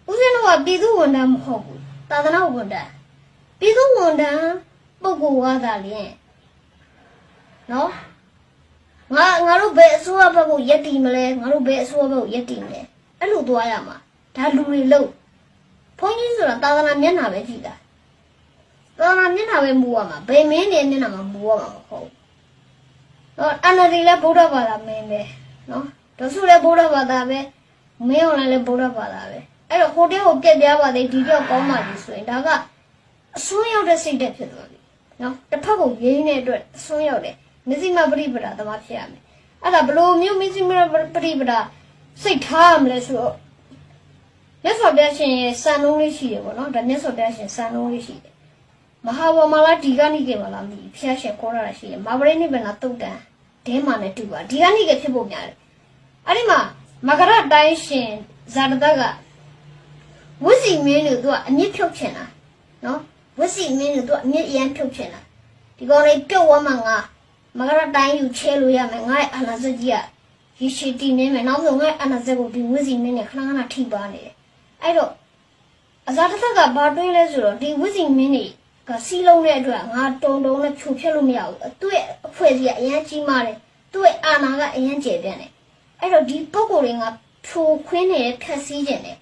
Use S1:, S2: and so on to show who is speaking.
S1: ဦးဇင်းတို့ကပြည်သူဝန်ထမ်းမဟုတ်ဘူးသာသနာဝန်ထမ်းပြည်သူဝန်ထမ်းပုဂ္ဂိုလ်ကသာလျင်နော်ငါတို့ဘယ်အစိုးရဘက်ကိုယက်တီမလဲငါတို့ဘယ်အစိုးရဘက်ကိုယက်တီမလဲအဲ့လိုသွားရမှာဒါလူတွေလို့ဘုန်းကြီးဆိုတာသာသနာမျက်နှာပဲကြည့်တာသာသနာမျက်နှာပဲမူရမှာဘယ်မင်းနေမျက်နှာမှာမူရမှာမဟုတ်နော်အန္တရာယ်လည်းဗုဒ္ဓဘာသာမင်းပဲနော်ဒုစုလည်းဗုဒ္ဓဘာသာပဲမင်းအောင်လည်းဗုဒ္ဓဘာသာပဲအဲ့တော့ဟိုတဲကိုပြက်ပြားပါသေးဒီတော့ကောင်းပါပြီဆိုရင်ဒါကအစွန်းရောက်တဲ့စိတ်တက်ဖြစ်သွားပြီနော်တစ်ဖက်ကိုရင်းနေတဲ့အတွက်အစွန်းရောက်တယ်မစ္စည်းမပရိပဒါသမားဖြစ်ရမယ်အဲ့ဒါဘလို့မျိုးမစ္စည်းမပရိပဒါစိတ်ထားရမလဲဆိုတော့မြတ်စွာဘုရားရှင်ရဲ့စံနှုန်းလေးရှိတယ်ပေါ့နော်ဒါမြတ်စွာဘုရားရှင်စံနှုန်းလေးရှိတယ်မဟာဝမလာဒီကနိကေမလာမီဘုရားရှင်ခေါ်ရတာရှိတယ်မာပရိနိဗ္ဗာန်တုတ်တန်ဒဲမာနဲ့တူပါဒီကနိကေဖြစ်ဖို့များတယ်အဲ့ဒီမှာမကရတိုင်းရှင်ဇာတတကဝိစီမင်းတို့ကအမြင့်ဖြုတ်ချင်တာနော်ဝိစီမင်းတို့ကအမြင့်အရန်ဖြုတ်ချင်တာဒီကောင်လေးပြုတ်ဝမ်းမှာငါမကရတိုင်းယူချဲလို့ရမယ်ငါ့ရဲ့အာနာစက်ကြီးကရေရှည်တည်နေမယ်နောက်ဆုံးငါ့အာနာစက်ကိုဒီဝိစီမင်းနဲ့ခဏခဏထိပါနေတယ်အဲ့တော့အဇာတတကဘာတွေးလဲဆိုတော့ဒီဝိစီမင်းတွေကစီးလုံးတဲ့အတွက်ငါတုံနဲ့ဖြူဖြက်လို့မရဘူးသူ့ရဲ့အဖွဲ့အစည်းကအရန်ကြီးမားတယ်သူ့ရဲ့အာဏာကအရန်ကျယ်ပြန့်တယ်အဲ့တော့ဒီပုံကိုယ်တွေကဖြိုခွင်းနေတဲ့ဖြက်စီးခြင်းတယ်